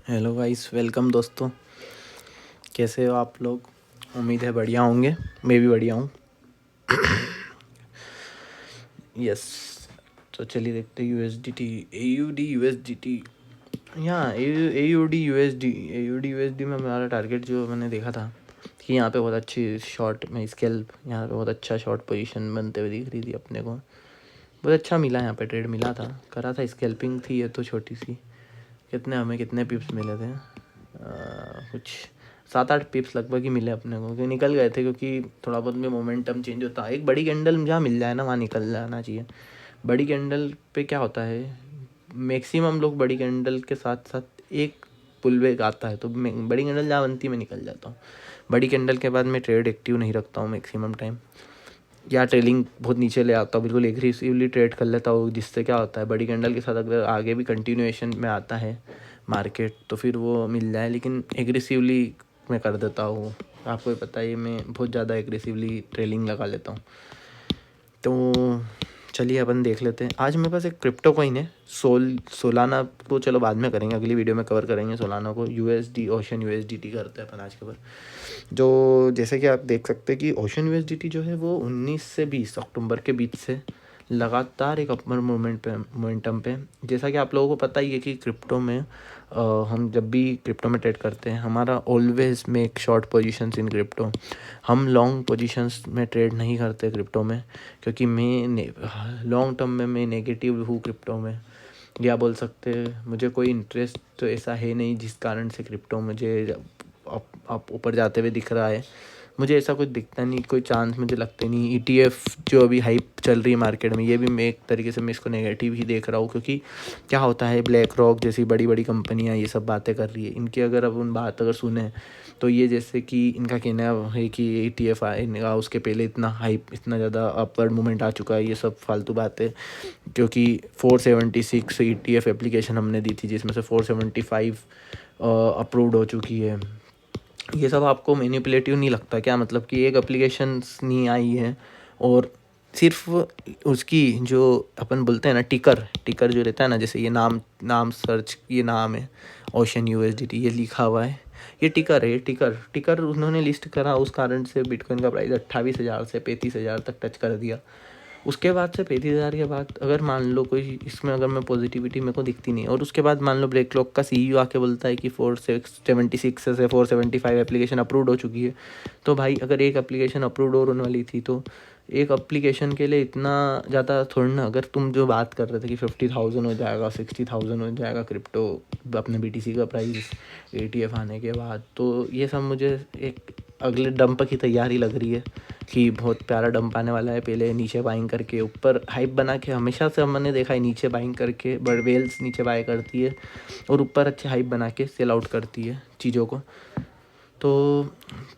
Hello guys, welcome दोस्तों। कैसे हो आप लोग? उम्मीद है बढ़िया होंगे। मैं भी बढ़िया हूँ। यस। तो चलिए देखते हैं यूएसडीटी, एयूडी यूएसडीटी। यहाँ एयूडी यूएसडी में हमारा टारगेट जो मैंने देखा था कि यहाँ पे बहुत अच्छी शॉर्ट में स्केल, यहाँ पे बहुत अच्छा शॉर्ट पोजीशन बनते हुए दिख रही थी अपने को। बहुत अच्छा मिला, यहाँ पे ट्रेड मिला था, करा था। स्कैल्पिंग थी ये तो छोटी सी। कितने पिप्स मिले थे? कुछ 7-8 पिप्स लगभग ही मिले अपने को, कि निकल गए थे क्योंकि थोड़ा बहुत में मोमेंटम चेंज होता है। एक बड़ी कैंडल जहाँ मिल जाए ना वहाँ निकल जाना चाहिए। बड़ी कैंडल पे क्या होता है, मैक्सिमम लोग बड़ी कैंडल के साथ साथ एक पुल बैक आता है तो बड़ी कैंडल जहाँ बनती मैं निकल जाता हूँ। बड़ी कैंडल के बाद मैं ट्रेड एक्टिव नहीं रखता हूँ मैक्सिमम टाइम, या ट्रेलिंग बहुत नीचे ले आता हूँ, बिल्कुल एग्रेसिवली ट्रेड कर लेता हूँ। जिससे क्या होता है, बड़ी कैंडल के साथ अगर आगे भी कंटिन्यूएशन में आता है मार्केट तो फिर वो मिल जाए, लेकिन एग्रेसिवली मैं कर देता हूँ। आपको भी पता है मैं बहुत ज़्यादा एग्रेसिवली ट्रेलिंग लगा लेता हूँ। तो चलिए अपन देख लेते हैं। आज मेरे पास एक क्रिप्टो कॉइन है सोलाना को, चलो बाद में करेंगे, अगली वीडियो में कवर करेंगे सोलाना को। यूएसडी ओशन यूएसडीटी करते हैं अपन आज के बाद। जो जैसे कि आप देख सकते हैं कि ओशन यूएसडीटी जो है वो 19 से 20 अक्टूबर के बीच से लगातार एक अपर मोमेंटम पे, जैसा कि आप लोगों को पता ही है कि क्रिप्टो में हम जब भी क्रिप्टो में ट्रेड करते हैं हमारा always make short positions in crypto. हम लॉन्ग पोजीशंस में ट्रेड नहीं करते क्रिप्टो में, क्योंकि मैं लॉन्ग टर्म में मैं नेगेटिव हूँ क्रिप्टो में, या बोल सकते हैं मुझे कोई इंटरेस्ट तो ऐसा है नहीं जिस कारण से क्रिप्टो मुझे अब ऊपर जाते हुए दिख रहा है। मुझे ऐसा कुछ दिखता नहीं, कोई चांस मुझे लगते नहीं। ईटीएफ जो अभी हाइप चल रही है मार्केट में, ये भी मैं एक तरीके से मैं इसको नेगेटिव ही देख रहा हूँ, क्योंकि क्या होता है, ब्लैक रॉक जैसी बड़ी बड़ी कंपनियाँ ये सब बातें कर रही है। इनकी अगर अब उन बात अगर सुने तो ये जैसे कि इनका कहना है कि ईटीएफ आएगा उसके पहले इतना हाइप, इतना ज़्यादा अपवर्ड मूवमेंट आ चुका है, ये सब फालतू बातें। क्योंकि 476 ईटीएफ एप्लीकेशन हमने दी थी जिसमें से 475 अप्रूव्ड हो चुकी है। ये सब आपको मैनिपुलेटिव नहीं लगता क्या? मतलब कि एक एप्लीकेशन नहीं आई है और सिर्फ उसकी जो अपन बोलते हैं ना टिकर जो रहता है ना, जैसे ये नाम सर्च, ये नाम है ओशन यूएसडीटी, ये लिखा हुआ है, ये टिकर है। ये टिकर उन्होंने लिस्ट करा, उस कारण से बिटकॉइन का प्राइस 28,000 से 35,000 तक टच कर दिया। उसके बाद से 35,000 के बाद अगर मान लो कोई इसमें, अगर मैं पॉजिटिविटी मेरे को दिखती नहीं, और उसके बाद मान लो ब्रेक क्लॉक का सीईओ आके बोलता है कि 476 से 475 एप्लीकेशन अप्रूव्ड हो चुकी है। तो भाई अगर एक एप्लीकेशन अप्रूव्ड और होने वाली थी तो एक एप्लीकेशन के लिए इतना ज़्यादा थोड़ी ना। अगर तुम जो बात कर रहे थे कि 50,000 हो जाएगा, 60,000 हो जाएगा क्रिप्टो अपने बीटीसी का प्राइस एटीएफ आने के बाद, तो ये सब मुझे एक अगले डंप की तैयारी लग रही है कि बहुत प्यारा डंप आने वाला है। पहले नीचे बाइंग करके ऊपर हाइप बना के, हमेशा से हमने देखा है नीचे बाइंग करके बड़ वेल्स नीचे बाय करती है और ऊपर अच्छे हाइप बना के सेल आउट करती है चीज़ों को। तो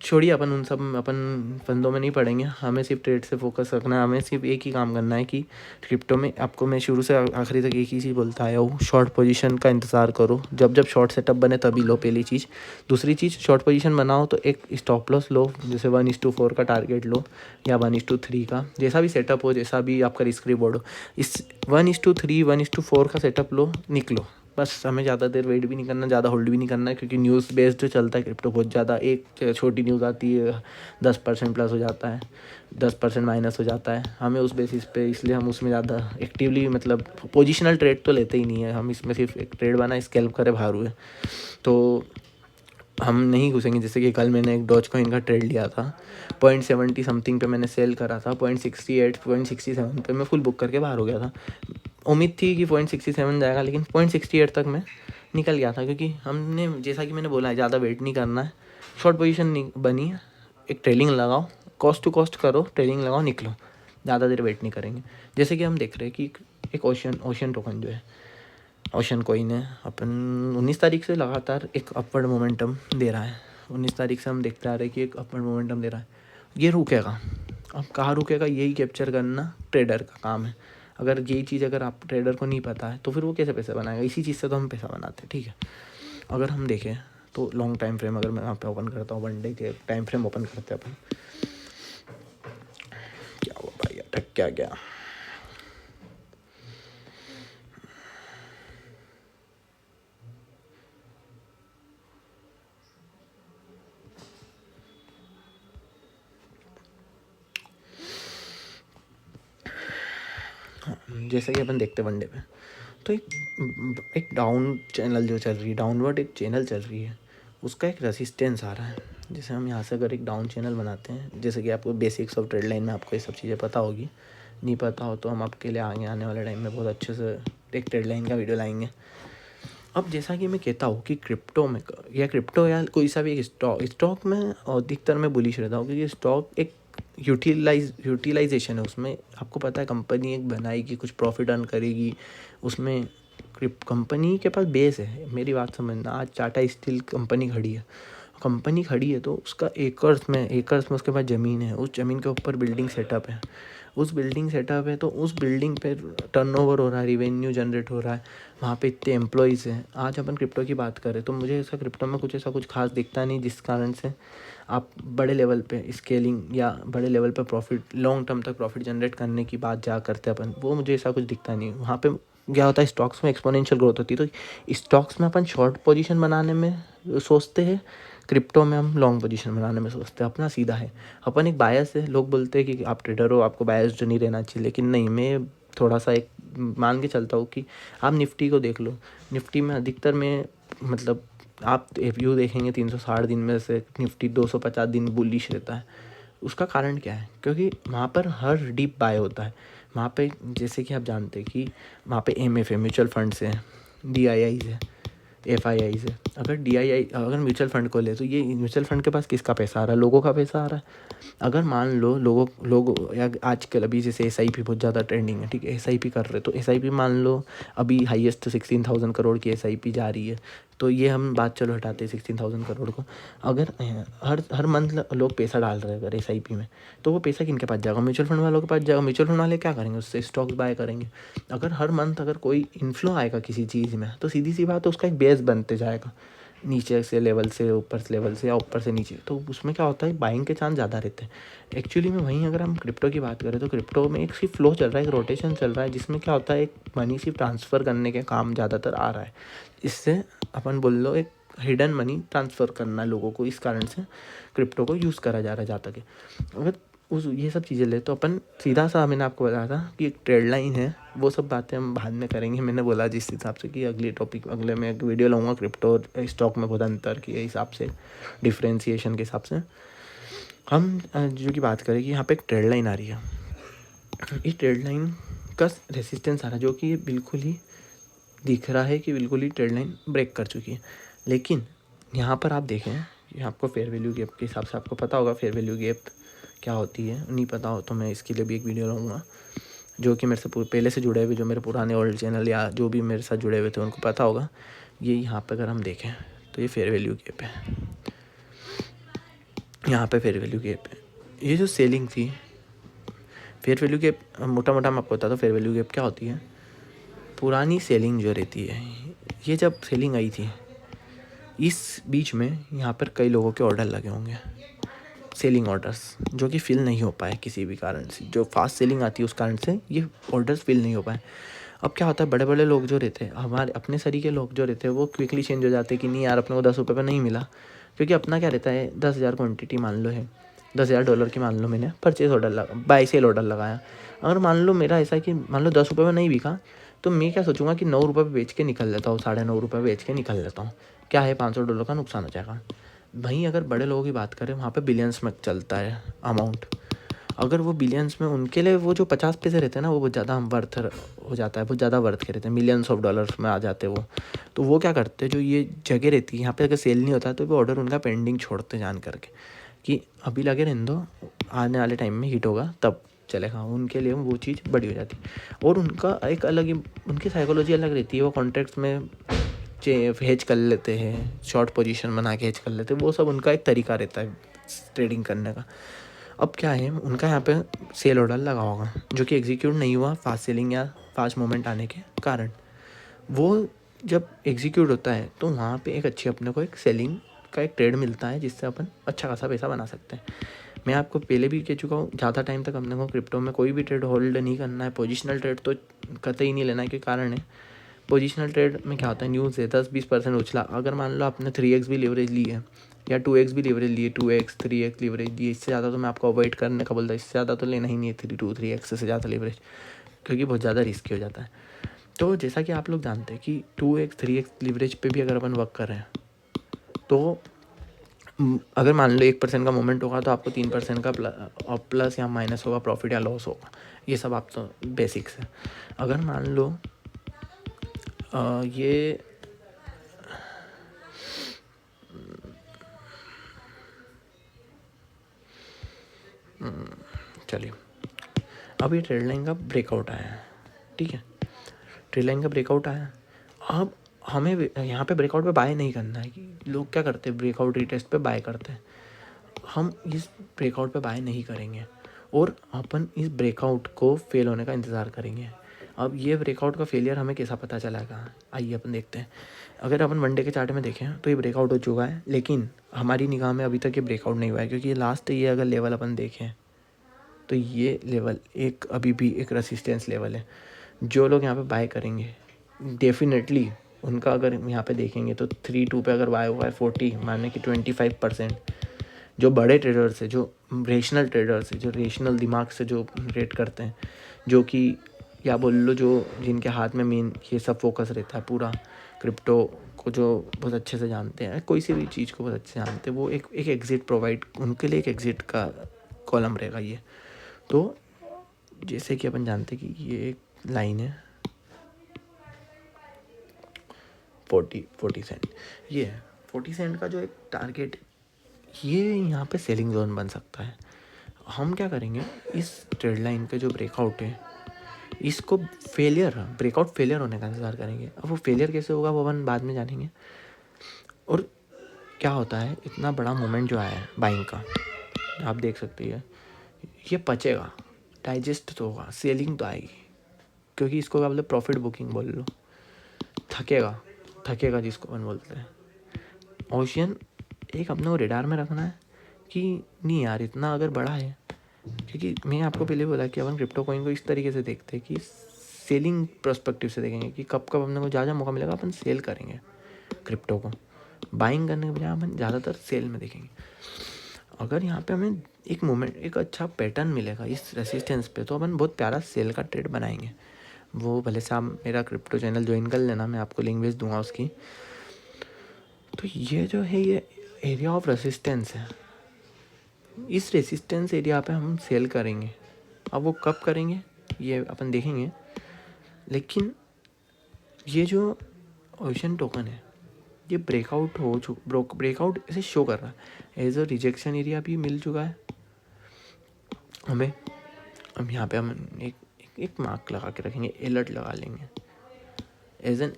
छोड़िए, अपन उन सब अपन फंदों में नहीं पड़ेंगे, हमें सिर्फ ट्रेड से फोकस रखना है। हमें सिर्फ एक ही काम करना है कि क्रिप्टो में आपको मैं शुरू से आखिरी तक एक ही चीज़ बोलता आया हूँ, शॉर्ट पोजीशन का इंतज़ार करो। जब शॉर्ट सेटअप बने तभी लो, पहली चीज़। दूसरी चीज़, शॉर्ट पोजीशन बनाओ तो एक स्टॉप लॉस लो, जैसे 1:4 का टारगेट लो या 1:3 का, जैसा भी सेटअप हो, जैसा भी आपका रिस्क रिवॉर्ड हो। इस 1:3 1:4 का सेटअप लो, निकलो बस। हमें ज़्यादा देर वेट भी नहीं करना, ज़्यादा होल्ड भी नहीं करना है, क्योंकि न्यूज़ बेस्ड जो चलता है क्रिप्टो बहुत ज़्यादा। एक छोटी न्यूज़ आती है 10% प्लस हो जाता है, 10% माइनस हो जाता है, हमें उस बेसिस पे, इसलिए हम उसमें ज़्यादा एक्टिवली, मतलब पोजिशनल ट्रेड तो लेते ही नहीं है हम। इसमें सिर्फ एक ट्रेड बना, स्कैल्प करे बाहर हुए, तो हम नहीं घुसेंगे। जैसे कि कल मैंने एक डॉज कॉइन का ट्रेड लिया था, 0.70 समथिंग पे मैंने सेल करा था, 0.68 0.67 पे मैं फुल बुक करके बाहर हो गया था। उम्मीद थी कि 0.67 जाएगा, लेकिन 0.68 तक मैं निकल गया था, क्योंकि हमने, जैसा कि मैंने बोला है, ज़्यादा वेट नहीं करना है। शॉर्ट पोजीशन नहीं बनी है, एक ट्रेलिंग लगाओ, कॉस्ट टू कॉस्ट करो, ट्रेलिंग लगाओ, निकलो, ज़्यादा देर वेट नहीं करेंगे। जैसे कि हम देख रहे हैं कि एक ओशन टोकन जो है, ओशन कॉइन है, अपन 19 तारीख से लगातार एक अपवर्ड मोमेंटम दे रहा है। 19 तारीख से हम देखते आ रहे हैं कि एक अपवर्ड मोमेंटम दे रहा है। ये रुकेगा, अब कहाँ रुकेगा यही कैप्चर करना ट्रेडर का काम है। अगर यही चीज़ अगर आप ट्रेडर को नहीं पता है तो फिर वो कैसे पैसा बनाएगा? इसी चीज़ से तो हम पैसा बनाते हैं, ठीक है। अगर हम देखें तो लॉन्ग टाइम फ्रेम, अगर मैं यहाँ पे ओपन करता हूँ, 1 डे के टाइम फ्रेम ओपन करते हैं अपन। क्या हुआ भाई, अटक क्या गया? जैसा कि अपन देखते हैं वनडे पे, तो एक डाउन चैनल जो चल रही है, डाउनवर्ड एक चैनल चल रही है, उसका एक रेसिस्टेंस आ रहा है। जैसे हम यहाँ से अगर एक डाउन चैनल बनाते हैं, जैसे कि आपको बेसिक्स ऑफ ट्रेड लाइन में आपको ये सब चीज़ें पता होगी, नहीं पता हो तो हम आपके लिए आगे आने वाले टाइम में बहुत अच्छे से एक ट्रेड लाइन का वीडियो लाएंगे। अब जैसा कि मैं कहता हूँ कि क्रिप्टो में या कोई सा भी एक स्टॉक में अधिकतर मैं बुलिश रहता हूँ, क्योंकि स्टॉक एक यूटिलाइजेशन है। उसमें आपको पता है कंपनी एक बनाएगी, कुछ प्रॉफिट अर्न करेगी, उसमें कंपनी के पास बेस है। मेरी बात समझना, आज टाटा स्टील कंपनी खड़ी है तो उसका एकर्स में उसके पास ज़मीन है, उस ज़मीन के ऊपर बिल्डिंग सेटअप है, तो उस बिल्डिंग पे टर्नओवर हो रहा है, रिवेन्यू जनरेट हो रहा है, वहाँ पे इतने एम्प्लॉयज़ हैं। आज अपन क्रिप्टो की बात करें तो मुझे ऐसा क्रिप्टो में कुछ ऐसा कुछ खास दिखता नहीं जिस कारण से आप बड़े लेवल पे स्केलिंग या बड़े लेवल पे प्रॉफिट, लॉन्ग टर्म तक प्रॉफिट जनरेट करने की बात जा करते अपन, वो मुझे ऐसा कुछ दिखता नहीं। वहाँ पे क्या होता है, स्टॉक्स में एक्सपोनेंशियल ग्रोथ होती है, तो स्टॉक्स में अपन शॉर्ट पोजीशन बनाने में सोचते हैं, क्रिप्टो में हम लॉन्ग पोजीशन बनाने में सोचते हैं। अपना सीधा है, अपन एक बायस है। लोग बोलते हैं कि आप ट्रेडर हो, आपको बायस जो नहीं रहना चाहिए, लेकिन नहीं, मैं थोड़ा सा एक मान के चलता हूँ कि आप निफ्टी को देख लो, निफ्टी में अधिकतर में मतलब आप व्यू देखेंगे 360 दिन में से निफ्टी 250 दिन बुलिश रहता है। उसका कारण क्या है? क्योंकि वहाँ पर हर डीप बाय होता है। वहाँ पे जैसे कि आप जानते हैं कि वहाँ पे एमएफ है, म्यूचुअल फंड्स हैं, डीआईआईज है, एफआईआईज है। अगर म्यूचुअल फंड को ले तो ये म्यूचुअल फंड के पास किसका पैसा आ रहा है? लोगों का पैसा आ रहा है। अगर मान लो लोग या आजकल अभी जैसे एसआईपी बहुत ज़्यादा ट्रेंडिंग है, ठीक है, एसआईपी कर रहे, तो एसआईपी मान लो अभी हाईएस्ट 16,000 करोड़ की एसआईपी जा रही है। तो ये हम बात चलो हटाते हैं 16,000 करोड़ को। अगर हर मंथ लोग पैसा डाल रहे हैं अगर एसआईपी में, तो वो पैसा किनके पास जाएगा? म्यूचुअल फंड वालों के पास जाएगा। म्यूचुअल फंड वाले क्या करेंगे? उससे स्टॉक्स बाय करेंगे। अगर हर मंथ अगर कोई इन्फ्लो आएगा किसी चीज़ में, तो सीधी सी बात है उसका एक बेस बनते जाएगा, नीचे से लेवल से ऊपर से लेवल से या ऊपर से नीचे। तो उसमें क्या होता है, बाइंग के चांस ज़्यादा रहते हैं एक्चुअली में। वहीं अगर हम क्रिप्टो की बात करें तो क्रिप्टो में एक सिर्फ फ्लो चल रहा है, एक रोटेशन चल रहा है, जिसमें क्या होता है, एक मनी सिर्फ ट्रांसफ़र करने के काम ज़्यादातर आ रहा है। इससे अपन बोल लो एक हिडन मनी ट्रांसफ़र करना है लोगों को, इस कारण से क्रिप्टो को यूज़ करा जा रहा है ज़्यादा के। अगर ये सब चीज़ें ले तो अपन सीधा सा, मैंने आपको बताया था कि एक ट्रेड लाइन है, वो सब बातें हम बाद में करेंगे। मैंने बोला जिस हिसाब से कि अगले में एक वीडियो लाऊंगा क्रिप्टो और स्टॉक में बहुत अंतर के हिसाब से, डिफ्रेंसिएशन के हिसाब से हम जो की बात करें कि यहाँ पे एक ट्रेड लाइन आ रही है। इस ट्रेड लाइन का रेसिस्टेंस आ रहा है, जो कि बिल्कुल ही दिख रहा है कि बिल्कुल ही ट्रेड लाइन ब्रेक कर चुकी है। लेकिन यहाँ पर आप देखें, आपको फेयर वैल्यू गैप के हिसाब से आपको पता होगा फेयर वैल्यू गैप क्या होती है। नहीं पता हो तो मैं इसके लिए भी एक वीडियो लाऊंगा, जो कि मेरे से पहले से जुड़े हुए, जो मेरे पुराने ओल्ड चैनल या जो भी मेरे साथ जुड़े हुए थे उनको पता होगा। ये यहाँ पे अगर हम देखें तो ये फेयर वैल्यू गैप है, यहाँ पे फेयर वैल्यू गैप है। ये जो सेलिंग थी, फेयर वैल्यू गैप मोटा मोटा मैं आपको बताता हूँ फेयर वैल्यू गैप क्या होती है। पुरानी सेलिंग जो रहती है, ये जब सेलिंग आई थी, इस बीच में यहाँ पर कई लोगों के ऑर्डर लगे होंगे, सेलिंग ऑर्डर्स, जो कि फिल नहीं हो पाए किसी भी कारण से। जो फास्ट सेलिंग आती है उस कारण से ये ऑर्डर्स फिल नहीं हो पाए। अब क्या होता है, बड़े बड़े लोग जो रहते हैं, हमारे अपने सरी के लोग जो रहते हैं, वो क्विकली चेंज हो जाते हैं कि नहीं यार, अपने को 10 रुपये पर नहीं मिला। क्योंकि अपना क्या रहता है, 10,000 क्वान्टिटी मान लो है, $10,000 की मान लो मैंने purchase order buy sell order लगाया। अगर मान लो मेरा ऐसा है कि मान लो 10 रुपये में नहीं बिका, तो मैं क्या सोचूंगा कि 9 रुपये बेच के निकल लेता हूँ, $9.5 बेच के निकल लेता हूँ। क्या है, $500 का नुकसान हो जाएगा। वहीं अगर बड़े लोगों की बात करें, वहाँ पे बिलियंस में चलता है अमाउंट। अगर वो बिलियंस में, उनके लिए वो जो 50 पैसे रहते हैं ना, वो बहुत ज़्यादा वर्थ हो जाता है, बहुत ज़्यादा वर्थ के रहते हैं, मिलियंस ऑफ डॉलर्स में आ जाते हैं वो। तो वो क्या करते हैं, जो ये जगह रहती है यहाँ पे अगर सेल नहीं होता तो वो ऑर्डर उनका पेंडिंग छोड़ते जान करके कि अभी लगे रहने दो, आने वाले टाइम में हिट होगा तब चलेगा। उनके लिए वो चीज़ बड़ी हो जाती है। और उनका एक अलग ही, उनकी साइकोलॉजी अलग रहती है। वो कॉन्ट्रैक्ट्स में हेज कर लेते हैं, शॉर्ट पोजीशन बना के हेज कर लेते हैं, वो सब उनका एक तरीका रहता है ट्रेडिंग करने का। अब क्या है, उनका यहाँ पे सेल ऑर्डर लगा होगा जो कि एग्जीक्यूट नहीं हुआ फास्ट सेलिंग या फास्ट मूवमेंट आने के कारण। वो जब एग्जीक्यूट होता है तो वहाँ पे एक अच्छी अपने को एक सेलिंग का एक ट्रेड मिलता है, जिससे अपन अच्छा खासा पैसा बना सकते हैं। मैं आपको पहले भी कह चुका हूँ, ज़्यादा टाइम तक अपने को क्रिप्टो में कोई भी ट्रेड होल्ड नहीं करना है। पोजिशनल ट्रेड तो कतई नहीं लेना है, के कारण है पोजिशनल ट्रेड में क्या होता है, न्यूज़ है 10-20% उछला, अगर मान लो आपने 3x भी लीवरेज ली है या 2x भी लीवरेज लिए, 2x 3x लीवरेज लिए, इससे ज़्यादा तो मैं आपको अवॉइड करने का बोलता हूँ। इससे ज़्यादा तो लेना ही नहीं है, 3x से ज़्यादा लीवरेज। क्योंकि बहुत ज़्यादा रिस्की हो जाता है। तो जैसा कि आप लोग जानते हैं कि 2x 3x लीवरेज पे भी अगर अपन वर्क कर रहे हैं तो अगर मान लो 1% का मोमेंट होगा तो आपको 3% का प्लस या माइनस होगा, प्रॉफिट या लॉस होगा। ये सब आप तो बेसिक्स है। अगर मान लो ये चलिए, अब ये ट्रेड लाइन का ब्रेकआउट आया है, ठीक है, ट्रेड लाइन का ब्रेकआउट आया। अब हमें यहाँ पे ब्रेकआउट पे बाय नहीं करना है। कि लोग क्या करते हैं, ब्रेकआउट रीटेस्ट पे बाय करते हैं। हम इस ब्रेकआउट पे बाय नहीं करेंगे और अपन इस ब्रेकआउट को फेल होने का इंतज़ार करेंगे। अब ये ब्रेकआउट का फेलियर हमें कैसा पता चलेगा, आइए अपन देखते हैं। अगर अपन वन डे के चार्ट में देखें तो ये ब्रेकआउट हो चुका है, लेकिन हमारी निगाह में अभी तक ये ब्रेकआउट नहीं हुआ है, क्योंकि ये लास्ट ये अगर लेवल अपन देखें तो ये लेवल एक अभी भी एक रेसिस्टेंस लेवल है। जो लोग यहाँ पे बाय करेंगे डेफिनेटली उनका अगर यहाँ पे देखेंगे तो 3-2 पे अगर बाय हुआ है 40 माने कि 25%। जो बड़े ट्रेडर्स है, जो रेशनल ट्रेडर्स है, जो रेशनल दिमाग से जो ट्रेड करते हैं, जो कि या बोल लो जो जिनके हाथ में मेन ये सब फोकस रहता है, पूरा क्रिप्टो को जो बहुत अच्छे से जानते हैं, कोई सी भी चीज़ को बहुत अच्छे से जानते हैं, वो एक एग्ज़िट प्रोवाइड, उनके लिए एक एग्ज़िट का कॉलम रहेगा ये। तो जैसे कि अपन जानते हैं कि ये एक लाइन है 40 सेंट, ये है 40 सेंट का जो एक टारगेट, ये यहाँ पे सेलिंग जोन बन सकता है। हम क्या करेंगे, इस ट्रेड लाइन का जो ब्रेकआउट है इसको ब्रेकआउट फेलियर होने का इंतज़ार करेंगे। अब वो फेलियर कैसे होगा वो अपन बाद में जानेंगे। और क्या होता है, इतना बड़ा मोमेंट जो आया है बाइंग का, आप देख सकते हैं, ये पचेगा, डाइजेस्ट तो होगा, सेलिंग तो आएगी, क्योंकि इसको क्या बोलते हैं, प्रॉफिट बुकिंग बोल लो। थकेगा जिसको अपन बोलते हैं। ओशियन एक अपने को रेडार में रखना है कि नहीं यार इतना अगर बढ़ा है, क्योंकि मैं आपको पहले बोला कि अपन क्रिप्टो कॉइन को इस तरीके से देखते हैं कि सेलिंग पर्सपेक्टिव से देखेंगे कि कब कब अपने को जहाँ जहाँ मौका मिलेगा अपन सेल करेंगे क्रिप्टो को। बाइंग करने के बजाय अपन ज़्यादातर सेल में देखेंगे। अगर यहाँ पे हमें एक मोमेंट, एक अच्छा पैटर्न मिलेगा इस रेसिस्टेंस पे, तो अपन बहुत प्यारा सेल का ट्रेड बनाएंगे। वो भले से आप मेरा क्रिप्टो चैनल ज्वाइन कर लेना, मैं आपको लिंक भेज दूंगा उसकी। तो ये जो है ये एरिया ऑफ रेसिस्टेंस है, इस रेसिस्टेंस एरिया पे हम सेल करेंगे। अब वो कब करेंगे ये अपन देखेंगे, लेकिन ये जो ओशन टोकन है ये ब्रेकआउट ऐसे शो कर रहा है, एज अ रिजेक्शन एरिया भी मिल चुका है हमें। अब यहाँ पे हम एक मार्क लगा के रखेंगे, अलर्ट लगा लेंगे एज एन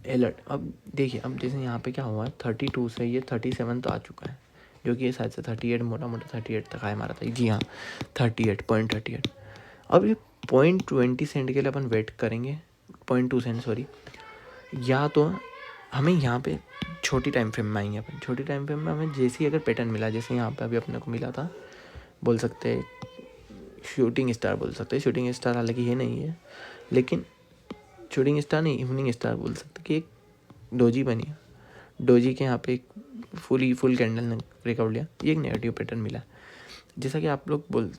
अलर्ट। अब देखिए, अब जैसे यहाँ पे क्या हुआ है, 32 से ये 37 तो आ चुका है, जो कि ये शायद से 38 मोटा 38 तक आया हमारा था। जी हाँ, 38.38। अब ये 0.20 सेंट के लिए अपन वेट करेंगे, 0.2 सेंट सॉरी। या तो हमें यहाँ पे छोटी टाइम फ्रेम में आएंगे अपन, छोटी टाइम फ्रेम में हमें जैसे ही अगर पैटर्न मिला, जैसे यहाँ पे अभी अपने को मिला था, बोल सकते हैं शूटिंग स्टार बोल सकते हैं, शूटिंग स्टार हालांकि ये नहीं है, लेकिन शूटिंग स्टार नहीं, इवनिंग स्टार बोल सकते कि एक डोजी बनी है, डोजी के यहाँ पे एक फुल कैंडल ने ब्रेकआउट लिया, ये एक नेगेटिव पैटर्न मिला। जैसा कि आप लोग बोल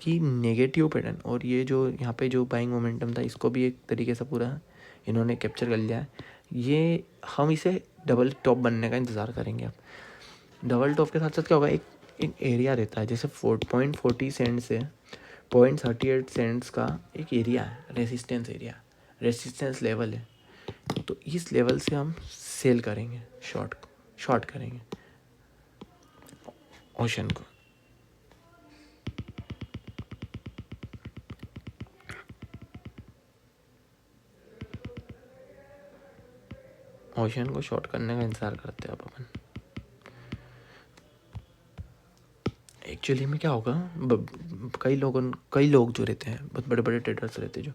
कि नेगेटिव पैटर्न और ये जो यहाँ पे जो बाइंग मोमेंटम था, इसको भी एक तरीके से पूरा इन्होंने कैप्चर कर लिया है। ये हम इसे डबल टॉप बनने का इंतज़ार करेंगे। अब डबल टॉप के साथ साथ क्या होगा, एक एरिया रहता है, जैसे 4.40 सेंट से 0.38 सेंट्स का एक एरिया है, रेसिस्टेंस लेवल है। तो इस लेवल से हम सेल करेंगे, शॉर्ट करेंगे ओशन को। ओशन को शॉर्ट करने का इंतज़ार करते हैं अब अपन। एक्चुअली में क्या होगा, कई लोग जो रहते हैं, बहुत बड़े बड़े ट्रेडर्स रहते हैं, जो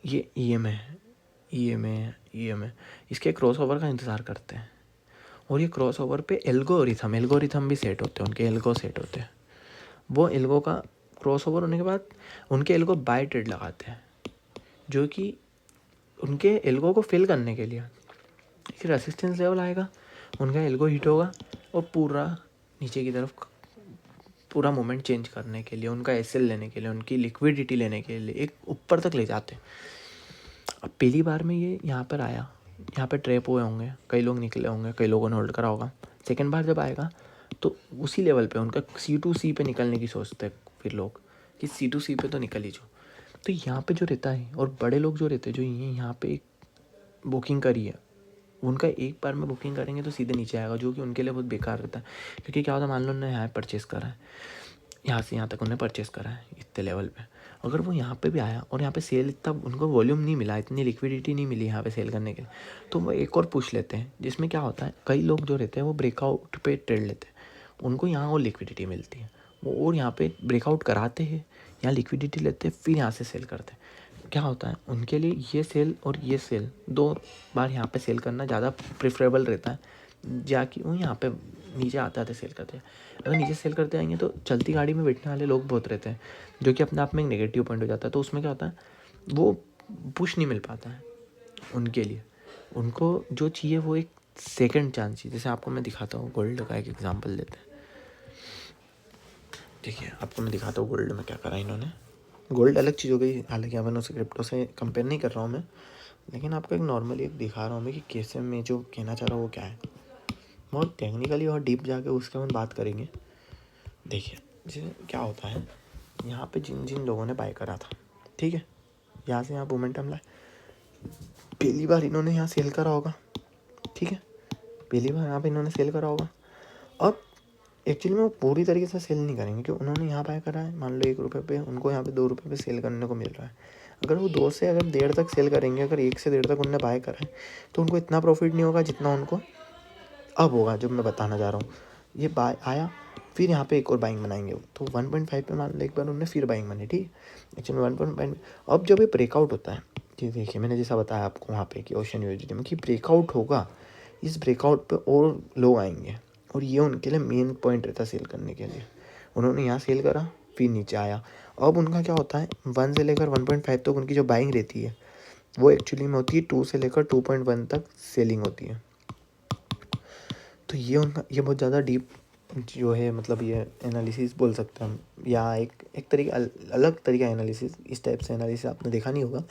ये EM है, इसके क्रॉस ओवर का इंतज़ार करते हैं। और ये क्रॉस ओवर पे एल्गोरिथम भी सेट होते हैं, उनके एल्गो सेट होते हैं। वो एल्गो का क्रॉस ओवर होने के बाद उनके एल्गो बाय ट्रेड लगाते हैं, जो कि उनके एल्गो को फिल करने के लिए एक रेसिस्टेंस लेवल आएगा, उनका एल्गो हिट होगा और पूरा नीचे की तरफ पूरा मोमेंट चेंज करने के लिए, उनका एसएल लेने के लिए, उनकी लिक्विडिटी लेने के लिए एक ऊपर तक ले जाते हैं। अब पहली बार में ये यहाँ पर आया, यहाँ पे ट्रैप हुए होंगे, कई लोग निकले होंगे, कई लोगों ने होल्ड करा होगा। सेकेंड बार जब आएगा तो उसी लेवल पे उनका C2C पे निकलने की सोचते हैं फिर लोग कि C2C पे तो निकल ही जो। तो यहाँ पे जो रहता है, और बड़े लोग जो रहते हैं जो ये यहाँ पे बुकिंग करी है, उनका एक बार में बुकिंग करेंगे तो सीधे नीचे आएगा, जो कि उनके लिए बहुत बेकार रहता है। क्योंकि क्या होता है, मान लो उन्होंने यहाँ परचेस करा है, यहाँ से यहाँ तक उन्होंने परचेस करा है इतने लेवल पे, अगर वो यहाँ पे भी आया और यहाँ पे सेल इतना उनको वॉल्यूम नहीं मिला, इतनी लिक्विडिटी नहीं मिली यहाँ पे सेल करने के लिए, तो वो एक और पुश लेते हैं। जिसमें क्या होता है, कई लोग जो रहते हैं वो ब्रेकआउट पे ट्रेड लेते हैं, उनको यहाँ और लिक्विडिटी मिलती है, वो और यहाँ पे ब्रेकआउट कराते हैं, यहाँ लिक्विडिटी लेते हैं, फिर यहाँ से सेल करते हैं। क्या होता है उनके लिए, ये सेल और ये सेल 2 बार यहाँ पे सेल करना ज़्यादा प्रेफरेबल रहता है, जाकि वो यहाँ पे नीचे आते आते सेल करते हैं। अगर नीचे सेल करते आएंगे तो चलती गाड़ी में बैठने वाले लोग बहुत रहते हैं, जो कि अपने आप में एक नेगेटिव पॉइंट हो जाता है। तो उसमें क्या होता है, वो पुश नहीं मिल पाता है उनके लिए। उनको जो चाहिए वो एक सेकंड चांस चाहिए। जैसे आपको मैं दिखाता हूँ, गोल्ड का एक एग्जांपल लेते हैं। देखिए आपको मैं दिखाता हूँ गोल्ड में क्या करा इन्होंने। गोल्ड अलग चीज़ हो गई, हालांकि अपन उसे क्रिप्टो से कंपेयर नहीं कर रहा हूँ मैं, लेकिन आपको एक नॉर्मली एक दिखा रहा हूँ मैं कि कैसे मैं जो कहना चाह रहा हूँ वो क्या है। बहुत टेक्निकली और डीप जाके उसके बाद बात करेंगे। देखिए जैसे क्या होता है, यहाँ पे जिन जिन लोगों ने बाय करा था, ठीक है, यहाँ से यहाँ मोमेंटम लाए, पहली बार इन्होंने यहाँ सेल करा होगा, ठीक है, पहली बार यहाँ पे इन्होंने सेल करा होगा। अब एक्चुअली में वो पूरी तरीके से सेल नहीं करेंगे, क्योंकि उन्होंने यहाँ बाय करा है, मान लो 1 रुपये पे, उनको यहाँ पे 2 रुपये पे सेल करने को मिल रहा है। अगर वो 2 से अगर 1.5 तक सेल करेंगे, अगर 1 से 1.5 तक उन्होंने बाय करा है, तो उनको इतना प्रॉफिट नहीं होगा जितना उनको अब होगा, जो मैं बताना चाह रहा हूँ। ये बाय आया, फिर यहाँ पे एक और बाइंग बनाएंगे, तो 1.5 पे मान लो एक बार उन्होंने फिर बाइंग बनी, ठीक है, एक्चुअली 1.5। अब जब ये ब्रेकआउट होता है, कि देखिए मैंने जैसा बताया आपको वहाँ पे कि ओशन यूएसडी में कि ब्रेकआउट होगा, इस ब्रेकआउट पे और लोग आएंगे, और ये उनके लिए मेन पॉइंट रहता है सेल करने के लिए। उन्होंने यहाँ सेल करा, फिर नीचे आया, अब उनका क्या होता है, 1 से लेकर 1.5 तक उनकी जो बाइंग रहती है वो एक्चुअली में होती है 2 से लेकर 2.1 तक सेलिंग होती है। तो ये उनका, ये बहुत ज़्यादा डीप जो है, मतलब ये एनालिसिस बोल सकते हैं हम, या एक तरीके अलग तरीका एनालिसिस, इस टाइप से एनालिसिस आपने देखा नहीं होगा।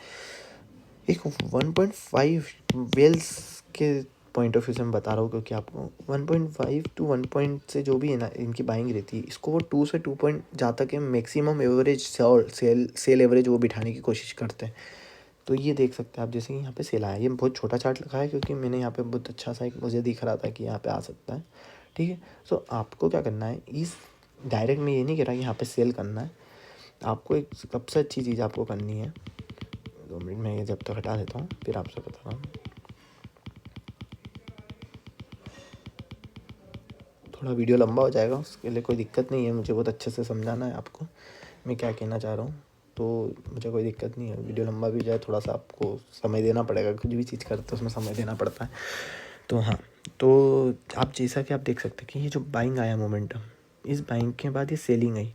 एक 1.5 वेल्स के पॉइंट ऑफ व्यू से मैं बता रहा हूँ, क्योंकि आपको 1.5 टू 1 पॉइंट से जो भी है ना इनकी बाइंग रहती है, इसको वो 2 से 2 पॉइंट जहाँ तक है मैक्सिमम एवरेज सेल एवरेज वो बिठाने की कोशिश करते हैं। तो ये देख सकते हैं आप, जैसे कि यहाँ पे सेल आया, ये बहुत छोटा चार्ट लगा है क्योंकि मैंने यहाँ पे बहुत अच्छा सा एक मुझे दिख रहा था कि यहाँ पे आ सकता है, ठीक है। सो आपको क्या करना है, इस डायरेक्ट में ये नहीं कह रहा कि यहाँ पे सेल करना है, आपको एक सबसे अच्छी चीज़ आपको करनी है। 2 मिनट में ये जब तक हटा देता हूँ फिर आपसे बता रहा हूँ। थोड़ा वीडियो लंबा हो जाएगा, उसके लिए कोई दिक्कत नहीं है, मुझे बहुत अच्छे से समझाना है आपको मैं क्या कहना चाह रहा हूँ, तो मुझे कोई दिक्कत नहीं है। वीडियो लंबा भी जाए, थोड़ा सा आपको समय देना पड़ेगा, कुछ भी चीज़ करते हैं उसमें समय देना पड़ता है। तो हाँ, तो आप जैसा कि आप देख सकते हैं कि ये जो बाइंग आया मोमेंटम, इस बाइंग के बाद ये सेलिंग आई,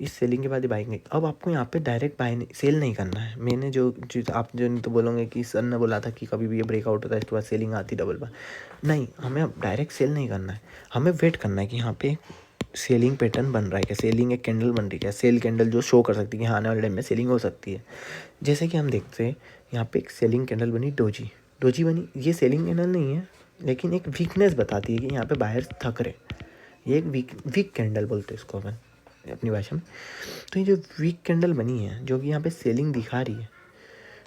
इस सेलिंग के बाद ये बाइंग आई। अब आपको यहाँ पे डायरेक्ट बाय सेल नहीं करना है। मैंने जो चीज़ आप जो नहीं तो बोलोगे कि सर ने बोला था कि कभी भी ये ब्रेकआउट होता है इसके बाद सेलिंग आती डबल बार, नहीं, हमें अब डायरेक्ट सेल नहीं करना है, हमें वेट करना है कि यहाँ पे सेलिंग पैटर्न बन रहा है क्या, सेलिंग एक कैंडल बन रही है क्या, सेल कैंडल जो शो कर सकती है कि हाँ आने वाले टाइम में सेलिंग हो सकती है। जैसे कि हम देखते हैं यहाँ पे एक सेलिंग कैंडल बनी, डोजी डोजी बनी, ये सेलिंग कैंडल नहीं है लेकिन एक वीकनेस बताती है कि यहाँ पे बायर्स थक रहे, ये एक वीक कैंडल बोलते हैं इसको अपन अपनी भाषा में। तो ये जो वीक कैंडल बनी है जो कि यहाँ पे सेलिंग दिखा रही है,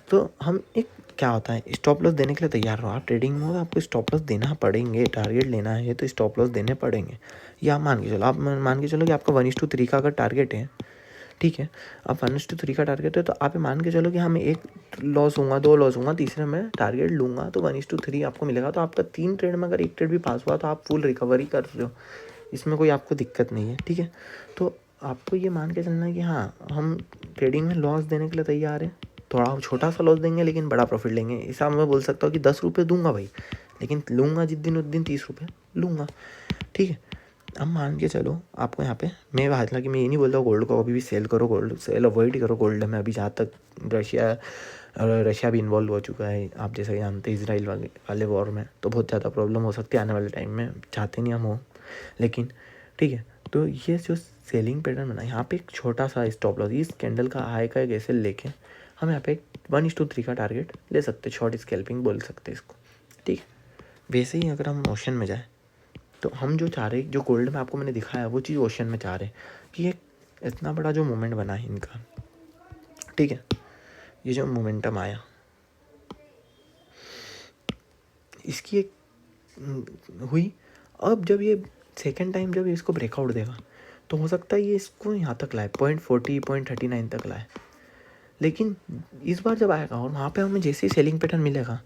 तो हम एक क्या होता है स्टॉप लॉस देने के लिए तैयार रहो। आप ट्रेडिंग में हो आपको स्टॉप लॉस देना पड़ेंगे, टारगेट लेना है तो स्टॉप लॉस देने पड़ेंगे। या मान के चलो, आप मान के चलो कि आपका 1:3 का अगर टारगेट है, ठीक है, अब 1:3 का टारगेट है तो आप मान के चलो कि हमें 1 लॉस होगा, 2 लॉस होगा, तीसरे में टारगेट लूँगा तो 1:3 आपको मिलेगा। तो आपका 3 ट्रेड में अगर 1 ट्रेड भी पास हुआ तो आप फुल रिकवरी कर रहे हो, इसमें कोई आपको दिक्कत नहीं है, ठीक है। तो आपको ये मान के चलना है कि हाँ हम ट्रेडिंग में लॉस देने के लिए तैयार है, थोड़ा छोटा सा लॉस देंगे लेकिन बड़ा प्रॉफिट लेंगे। हिसाब मैं बोल सकता हूँ कि 10 रुपये दूंगा भाई, लेकिन लूँगा जिस दिन उस दिन 30 रुपये लूँगा, ठीक है। अब मान के चलो आपको यहाँ पे, मैं हालांकि मैं ये नहीं बोलता गोल्ड को अभी भी सेल करो, गोल्ड सेल अवॉइड ही करो गोल्ड में। अभी जहाँ तक रशिया भी इन्वॉल्व हो चुका है, आप जैसा कि जानते हैं इसराइल वाले वॉर में, तो बहुत ज़्यादा प्रॉब्लम हो सकती है आने वाले टाइम में, चाहते नहीं हम हो, लेकिन ठीक है। तो ये जो सेलिंग पैटर्न बना, यहाँ पे एक छोटा सा स्टॉप लॉस, इस कैंडल का हाई का एक ऐसे लेके हम यहाँ पे 1:3 का टारगेट ले सकते, शॉर्ट स्कैल्पिंग बोल सकते इसको, ठीक है। वैसे ही अगर हम ओशन में जाए तो हम जो चाह रहे, जो गोल्ड में आपको मैंने दिखाया वो चीज़ ओशन में चाह रहे कि ये इतना बड़ा जो मोमेंट बना है इनका, ठीक है, ये जो मोमेंटम आया इसकी एक हुई। अब जब ये सेकेंड टाइम जब ये इसको ब्रेकआउट देगा तो हो सकता है ये इसको यहाँ तक लाए 0.40 0.39 तक लाए, लेकिन इस बार जब आएगा और वहाँ पे हमें जैसे ही सेलिंग पैटर्न मिलेगा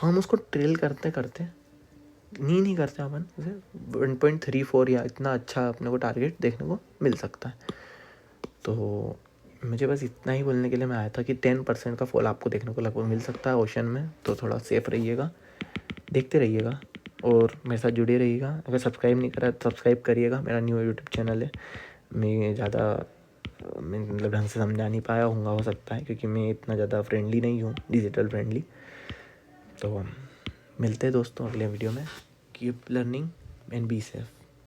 हम उसको ट्रेल करते करते नहीं करते अपन उसे 1.34 या इतना अच्छा अपने को टारगेट देखने को मिल सकता है। तो मुझे बस इतना ही बोलने के लिए मैं आया था कि 10% का फॉल आपको देखने को लगभग मिल सकता है ओशन में, तो थोड़ा सेफ रहिएगा, देखते रहिएगा और मेरे साथ जुड़े रहिएगा। अगर सब्सक्राइब नहीं करा तो सब्सक्राइब करिएगा, मेरा न्यू यूट्यूब चैनल है। मैं ज़्यादा मतलब ढंग से समझा नहीं पाया होऊंगा, हो सकता है, क्योंकि मैं इतना ज़्यादा फ्रेंडली नहीं हूँ, डिजिटल फ्रेंडली। तो मिलते हैं दोस्तों अगले वीडियो में। Keep learning and be safe.